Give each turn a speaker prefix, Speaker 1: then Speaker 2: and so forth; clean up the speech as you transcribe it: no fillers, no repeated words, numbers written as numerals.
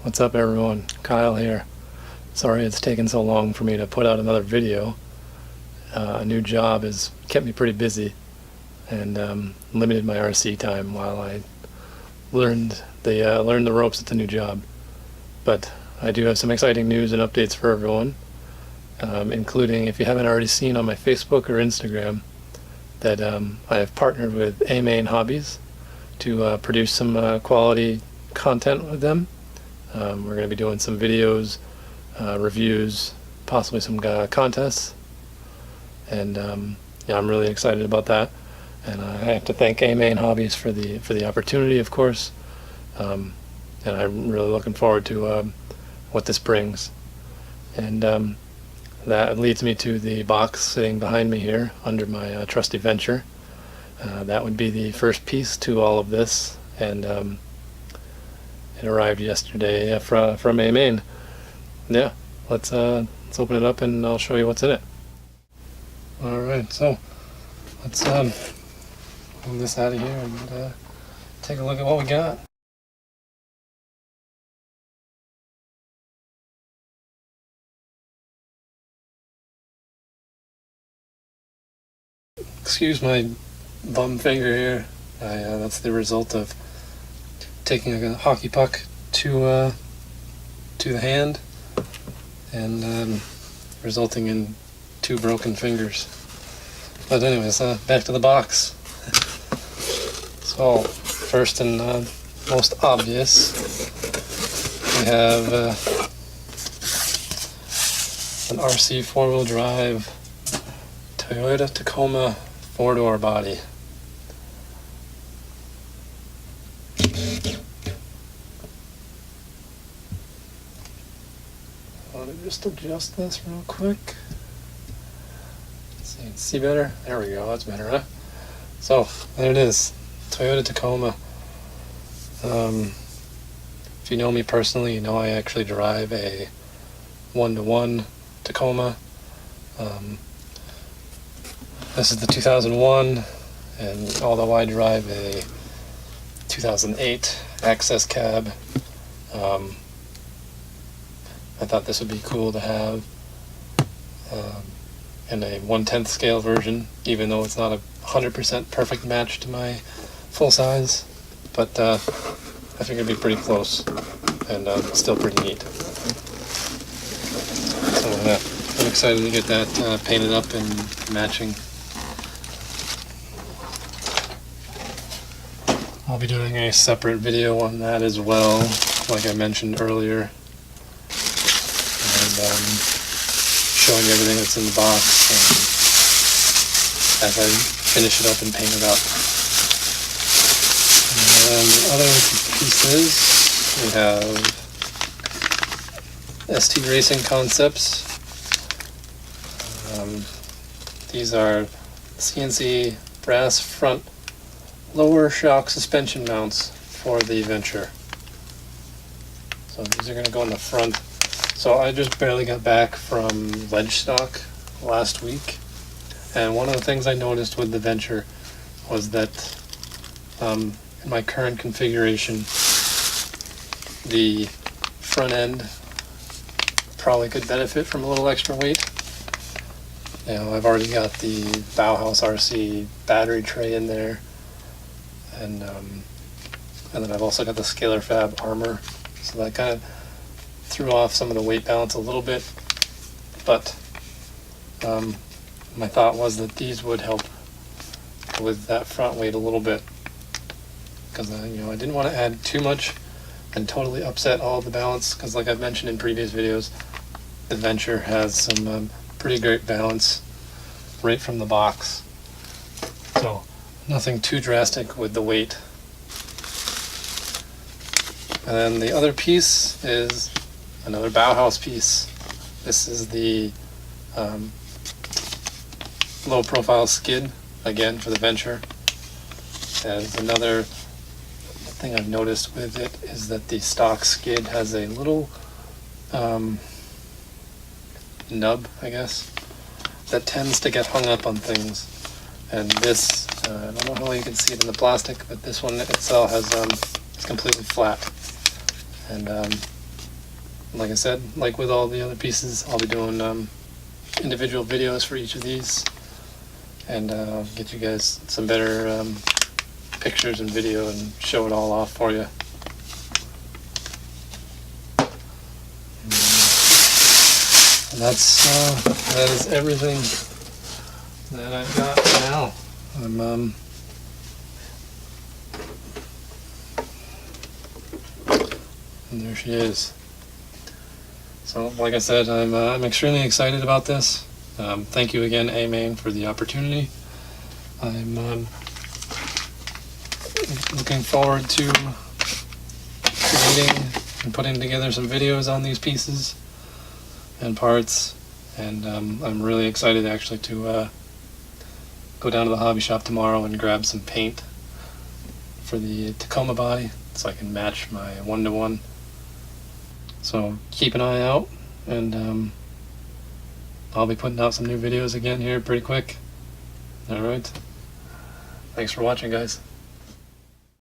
Speaker 1: What's up everyone? Kyle here. Sorry it's taken so long for me to put out another video. A new job has kept me pretty busy and limited my RC time while I learned the ropes at the new job. But I do have some exciting news and updates for everyone, including, if you haven't already seen on my Facebook or Instagram, that I have partnered with AMain Hobbies to produce some quality content with them. We're going to be doing some videos, reviews, possibly some contests, and yeah, I'm really excited about that. And I have to thank AMain Hobbies for the opportunity, of course, and I'm really looking forward to what this brings. And that leads me to the box sitting behind me here under my trusty Venture. That would be the first piece to all of this, and it arrived yesterday from AMain. Yeah, let's open it up and I'll show you what's in it. Alright, so let's move this out of here and take a look at what we got. Excuse my bum finger here. That's the result of taking a hockey puck to the hand and resulting in 2 broken fingers. But anyways, back to the box. So first and most obvious, we have an RC 4-wheel drive Toyota Tacoma 4-door body. Let me just adjust this real quick. Let's see better? There we go, that's better, huh? So, there it is, Toyota Tacoma. If you know me personally, you know I actually drive a 1-to-1 Tacoma. This is the 2001, and although I drive a 2008 Access cab, I thought this would be cool to have in a 1/10 scale version, even though it's not a 100% perfect match to my full size, but I think it'd be pretty close and still pretty neat. So I'm excited to get that painted up and matching. I'll be doing a separate video on that as well, like I mentioned earlier, and showing you everything that's in the box as I finish it up and paint it up. And the other pieces, we have ST Racing Concepts. These are CNC brass front lower shock suspension mounts for the Venture. So these are going to go in the front. So I just barely got back from Ledgestock last week, and one of the things I noticed with the Venture was that in my current configuration, the front end probably could benefit from a little extra weight. You know, I've already got the Bauhaus RC battery tray in there, and then I've also got the Scalar Fab armor, so that kind of threw off some of the weight balance a little bit, but my thought was that these would help with that front weight a little bit, because I didn't want to add too much and totally upset all of the balance, because like I've mentioned in previous videos, the Venture has some pretty great balance right from the box, so nothing too drastic with the weight. And then the other piece is another Bauhaus piece. This is the low profile skid, again for the Venture. And another thing I've noticed with it is that the stock skid has a little nub, I guess, that tends to get hung up on things. And this, I don't know how well you can see it in the plastic, but this one itself has it's completely flat. And like I said, like with all the other pieces, I'll be doing individual videos for each of these, and I'll get you guys some better pictures and video and show it all off for you. And that is everything that I've got for now. And there she is. So, like I said, I'm extremely excited about this. Thank you again, AMain, for the opportunity. I'm looking forward to creating and putting together some videos on these pieces and parts, and I'm really excited actually to go down to the hobby shop tomorrow and grab some paint for the Tacoma body so I can match my 1-to-1. So keep an eye out, and I'll be putting out some new videos again here pretty quick. Alright, thanks for watching, guys.